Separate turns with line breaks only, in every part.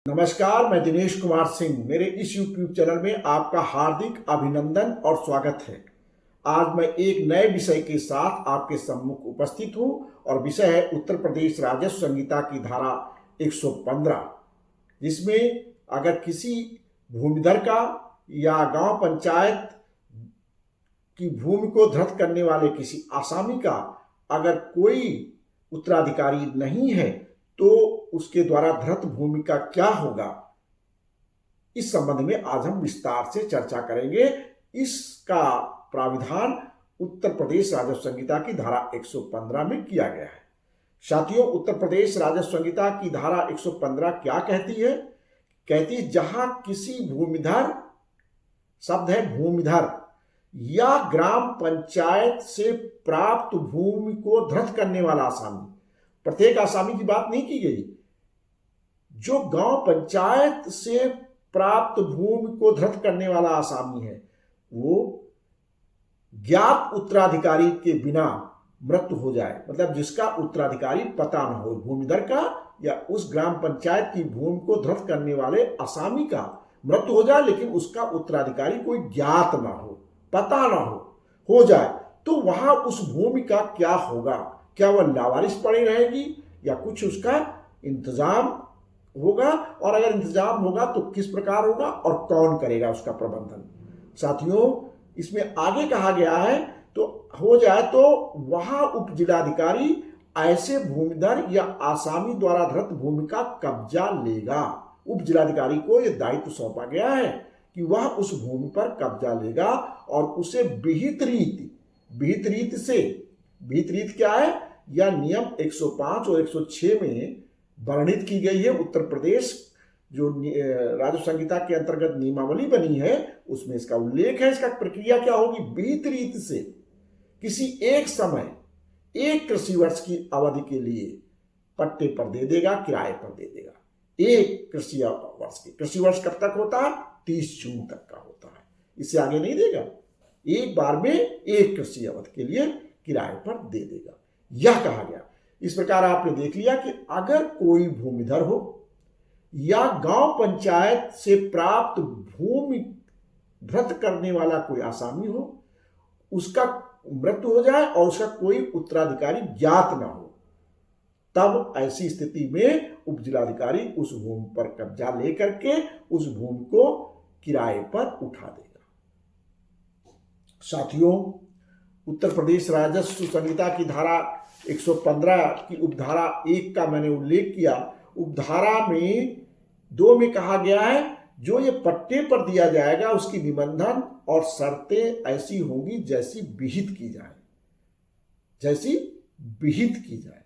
नमस्कार, मैं दिनेश कुमार सिंह। मेरे इस YouTube चैनल में आपका हार्दिक अभिनंदन और स्वागत है। आज मैं एक नए विषय के साथ आपके सम्मुख उपस्थित हूं और विषय है उत्तर प्रदेश राजस्व संहिता की धारा 115, जिसमें अगर किसी भूमिधर का या गांव पंचायत की भूमि को धृत करने वाले किसी आसामी का अगर कोई उत्तराधिकारी नहीं है तो उसके द्वारा धृत भूमि का क्या होगा, इस संबंध में आज हम विस्तार से चर्चा करेंगे। इसका प्राविधान उत्तर प्रदेश राजस्व संहिता की धारा 115 में किया गया है। साथियों, उत्तर प्रदेश राजस्व संहिता की धारा 115 क्या कहती है? कहती है जहां किसी भूमिधर, शब्द है भूमिधर, या ग्राम पंचायत से प्राप्त भूमि को धृत करने वाला आसामी, प्रत्येक आसामी की बात नहीं की गई, जो गांव पंचायत से प्राप्त भूमि को धृत करने वाला आसामी है, वो ज्ञात उत्तराधिकारी के बिना मृत्यु हो जाए, मतलब जिसका उत्तराधिकारी पता न हो, भूमिधर का या उस ग्राम पंचायत की भूमि को धृत करने वाले आसामी का मृत्यु हो जाए, लेकिन उसका उत्तराधिकारी कोई ज्ञात ना हो, पता ना हो जाए, तो वहां उस भूमि का क्या होगा? क्या वह लावारिस पड़ी रहेगी या कुछ उसका इंतजाम होगा? और अगर इंतजाम होगा तो किस प्रकार होगा और कौन करेगा उसका प्रबंधन? साथियों, इसमें आगे कहा गया है तो हो जाए तो वहां उप जिलाधिकारी ऐसे भूमिधर या आसामी द्वारा धृत भूमि का कब्जा लेगा। उप जिलाधिकारी को यह दायित्व सौंपा गया है कि वह उस भूमि पर कब्जा लेगा और उसे विहित रीत से, विहित रीत क्या है? यह नियम 105 और 106 में वर्णित की गई है। उत्तर प्रदेश जो राजस्व संहिता के अंतर्गत नियमावली बनी है उसमें इसका उल्लेख है। इसका प्रक्रिया क्या होगी? विहित रीत से किसी एक समय एक कृषि वर्ष की अवधि के लिए पट्टे पर दे देगा, किराए पर दे देगा। एक कृषि वर्ष की, कृषि वर्ष कब तक होता है? 30 जून तक का होता है, इससे आगे नहीं देगा। एक बार में एक कृषि अवधि के लिए किराए पर दे देगा, यह कहा गया। इस प्रकार आपने देख लिया कि अगर कोई भूमिधर हो या गांव पंचायत से प्राप्त भूमि धृत करने वाला कोई आसामी हो, उसका मृत्यु हो जाए और उसका कोई उत्तराधिकारी ज्ञात ना हो, तब ऐसी स्थिति में उप जिलाधिकारी उस भूमि पर कब्जा लेकर के उस भूमि को किराए पर उठा देगा। साथियों, उत्तर प्रदेश राजस्व संहिता की धारा 115 की उपधारा 1 का मैंने उल्लेख किया। उपधारा में 2 में कहा गया है जो ये पट्टे पर दिया जाएगा उसकी निबंधन और शर्तें ऐसी होंगी जैसी विहित की जाए,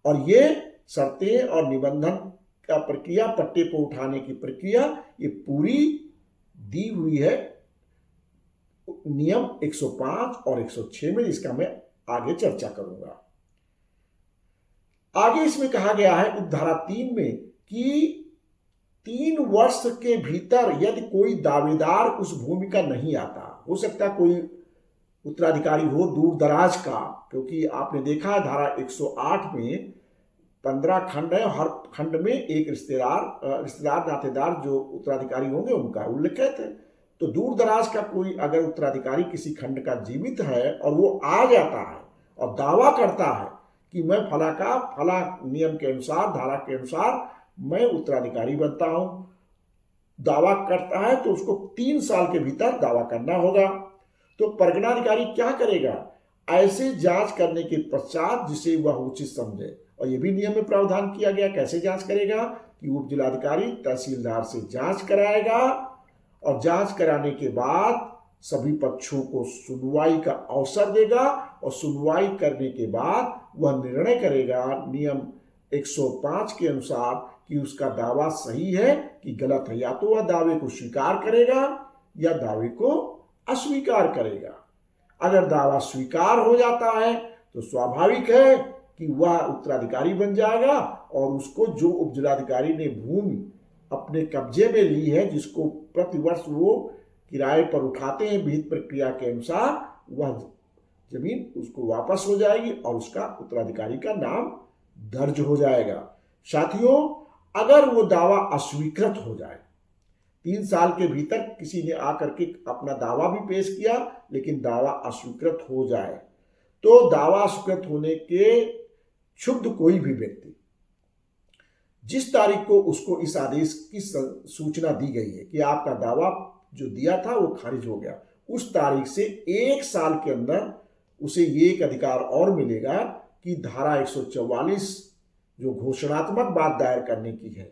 और ये शर्तें और निबंधन का प्रक्रिया, पट्टे पर उठाने की प्रक्रिया, ये पूरी दी हुई है नियम 105 और 106 में, जिसका मैं आगे चर्चा करूंगा। आगे इसमें कहा गया है उपधारा 3 में कि 3 वर्ष के भीतर यदि कोई दावेदार उस भूमि का नहीं आता, हो सकता कोई उत्तराधिकारी हो दूर दराज का, क्योंकि आपने देखा धारा 108 में 15 खंड है, हर खंड में एक रिश्तेदार नातेदार जो उत्तराधिकारी होंगे उनका उल्लेख है। तो दूर दराज का कोई अगर उत्तराधिकारी किसी खंड का जीवित है और वो आ जाता है और दावा करता है कि मैं फला नियम के अनुसार, धारा के अनुसार मैं उत्तराधिकारी बनता हूं, दावा करता है, तो उसको 3 साल के भीतर दावा करना होगा। तो परगनाधिकारी क्या करेगा? ऐसे जांच करने के पश्चात जिसे वह उचित समझे, और यह भी नियम में प्रावधान किया गया, कैसे जांच करेगा कि उप जिलाधिकारी तहसीलदार से जांच कराएगा और जांच कराने के बाद सभी पक्षों को सुनवाई का अवसर देगा और सुनवाई करने के बाद वह निर्णय करेगा नियम 105 के अनुसार कि उसका दावा सही है कि गलत है। या तो वह दावे को स्वीकार करेगा या दावे को अस्वीकार करेगा। अगर दावा स्वीकार हो जाता है तो स्वाभाविक है कि वह उत्तराधिकारी बन जाएगा और उसको जो उप जिलाधिकारी ने भूमि अपने कब्जे में ली है, जिसको प्रतिवर्ष वो किराए पर उठाते हैं विहित प्रक्रिया के अनुसार, वह जमीन उसको वापस हो जाएगी और उसका उत्तराधिकारी का नाम दर्ज हो जाएगा। साथियों, अगर वो दावा अस्वीकृत हो जाए, 3 साल के भीतर किसी ने आकर के अपना दावा भी पेश किया लेकिन दावा अस्वीकृत हो जाए, तो दावा अस्वीकृत होने के क्षुब्ध कोई भी व्यक्ति जिस तारीख को उसको इस आदेश की सूचना दी गई है कि आपका दावा जो दिया था वो खारिज हो गया, उस तारीख से 1 साल के अंदर उसे ये एक अधिकार और मिलेगा कि धारा 144 जो घोषणात्मक बात दायर करने की है,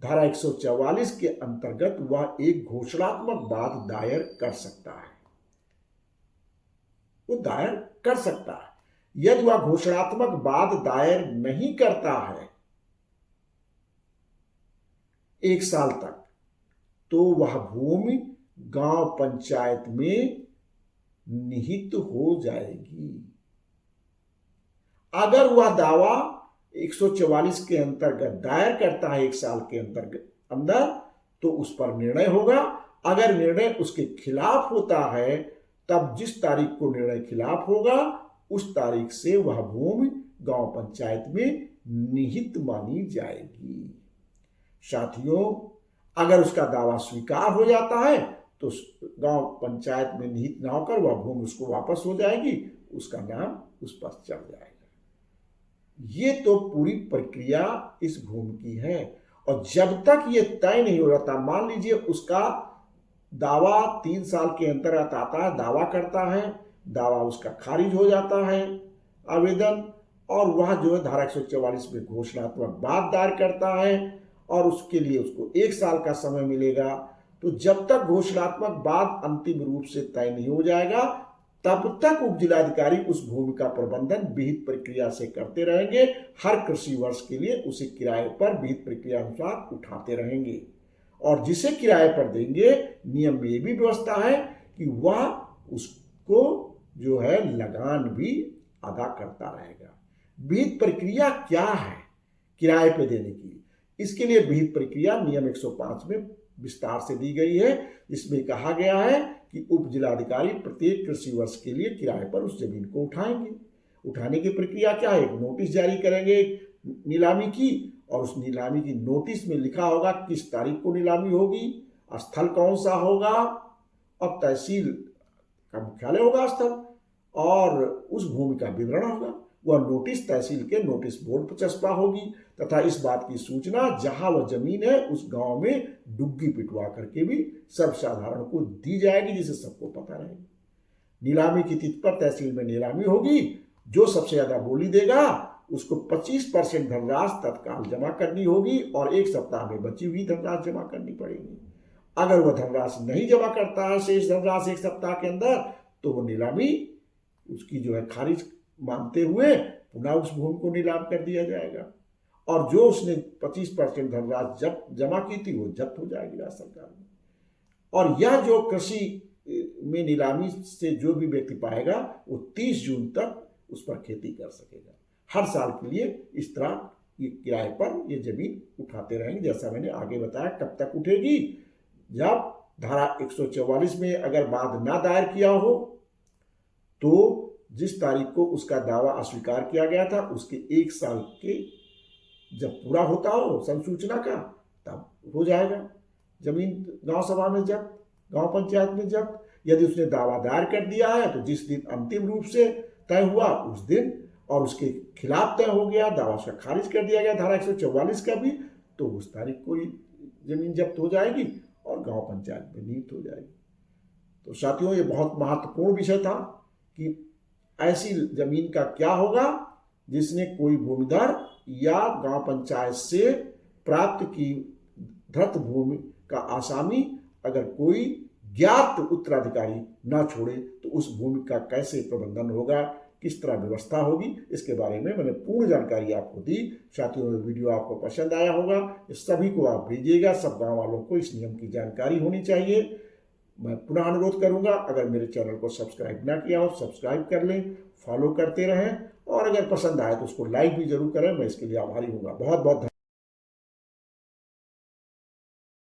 धारा 144 के अंतर्गत वह एक घोषणात्मक बात दायर कर सकता है, वो दायर कर सकता है। यदि वह घोषणात्मक बात दायर नहीं करता है 1 साल तक, तो वह भूमि गांव पंचायत में निहित हो जाएगी। अगर वह दावा 144 के अंतर्गत दायर करता है 1 साल के अंदर, तो उस पर निर्णय होगा। अगर निर्णय उसके खिलाफ होता है, तब जिस तारीख को निर्णय खिलाफ होगा उस तारीख से वह भूमि गांव पंचायत में निहित मानी जाएगी। साथियों, अगर उसका दावा स्वीकार हो जाता है तो गांव पंचायत में निहित ना होकर वह भूमि उसको वापस हो जाएगी, उसका नाम उस पर चढ़ जाएगा। ये तो पूरी प्रक्रिया इस भूमि की है। और जब तक ये तय नहीं हो जाता, मान लीजिए उसका दावा 3 साल के अंतर्गत आता है, दावा करता है, दावा उसका खारिज हो जाता है आवेदन, और वह जो है धारा 144 में घोषणात्मक बात दायर करता है और उसके लिए उसको 1 साल का समय मिलेगा। तो जब तक घोषणात्मक बात अंतिम रूप से तय नहीं हो जाएगा, तब तक उप जिलाधिकारी उस भूमि का प्रबंधन विहित प्रक्रिया से करते रहेंगे। हर कृषि वर्ष के लिए उसे किराए पर विहित प्रक्रिया अनुसार उठाते रहेंगे, और जिसे किराए पर देंगे, नियम में ये भी व्यवस्था है कि वह उसको जो है लगान भी अदा करता रहेगा। विहित प्रक्रिया क्या है किराए पे देने की? इसके लिए विहित प्रक्रिया नियम 105 में विस्तार से दी गई है, जिसमें कहा गया है कि उप जिलाधिकारी प्रत्येक कृषि वर्ष के लिए किराए पर उस जमीन को उठाएंगे। उठाने की प्रक्रिया क्या है? एक नोटिस जारी करेंगे नीलामी की, और उस नीलामी की नोटिस में लिखा होगा किस तारीख को नीलामी होगी, स्थल कौन सा होगा, अब तहसील का मुख्यालय होगा स्थल, और उस भूमि का विवरण होगा। वह नोटिस तहसील के नोटिस बोर्ड पर चस्पा होगी तथा इस बात की सूचना जहां वह जमीन है उस गांव में डुग्गी पिटवा करके भी सर्वसाधारण को दी जाएगी, जिसे सबको पता रहेगा। नीलामी की तिथि पर तहसील में नीलामी होगी। जो सबसे ज्यादा बोली देगा उसको 25% धनराशि तत्काल जमा करनी होगी और 1 सप्ताह में बची हुई धनराशि जमा करनी पड़ेगी। अगर वह धनराशि नहीं जमा करता है शेष धनराशि 1 सप्ताह के अंदर, तो वो नीलामी उसकी जो है खारिज मानते हुए पुनः उस भूमि को नीलाम कर दिया जाएगा, और जो उसने 25% धनराशि जब जमा की थी वो जब्त हो जाएगी राज्य सरकार में। और यह जो कृषि में नीलामी से जो भी व्यक्ति पाएगा वो 30 जून तक उस पर खेती कर सकेगा। हर साल के लिए इस तरह ये किराए पर ये जमीन उठाते रहेंगे। जैसा मैंने आगे बताया, कब तक उठेगी? जब धारा 144 में अगर वाद ना दायर किया हो, तो जिस तारीख को उसका दावा अस्वीकार किया गया था उसके 1 साल के जब पूरा होता हो संसूचना का, तब हो जाएगा जमीन गांव सभा में जब्त, गांव पंचायत में जब्त। यदि उसने दावा दायर कर दिया है तो जिस दिन अंतिम रूप से तय हुआ उस दिन, और उसके खिलाफ तय हो गया, दावा उसका खारिज कर दिया गया धारा 144 का भी, तो उस तारीख को ही जमीन जब्त हो जाएगी और गांव पंचायत में नियुक्त हो जाएगी। तो साथियों, ये बहुत महत्वपूर्ण विषय था कि ऐसी जमीन का क्या होगा जिसने कोई भूमिधर या गांव पंचायत से प्राप्त की धृत भूमि का आसामी अगर कोई ज्ञात उत्तराधिकारी ना छोड़े तो उस भूमि का कैसे प्रबंधन होगा, किस तरह व्यवस्था होगी, इसके बारे में मैंने पूर्ण जानकारी आपको दी। साथियों, ये वीडियो आपको पसंद आया होगा, इस सभी को आप भेजिएगा। सब गांव वालों को इस नियम की जानकारी होनी चाहिए। मैं पुनः अनुरोध करूंगा, अगर मेरे चैनल को सब्सक्राइब ना किया हो सब्सक्राइब कर लें, फॉलो करते रहें, और अगर पसंद आए तो उसको लाइक भी जरूर करें। मैं इसके लिए आभारी हूँगा। बहुत बहुत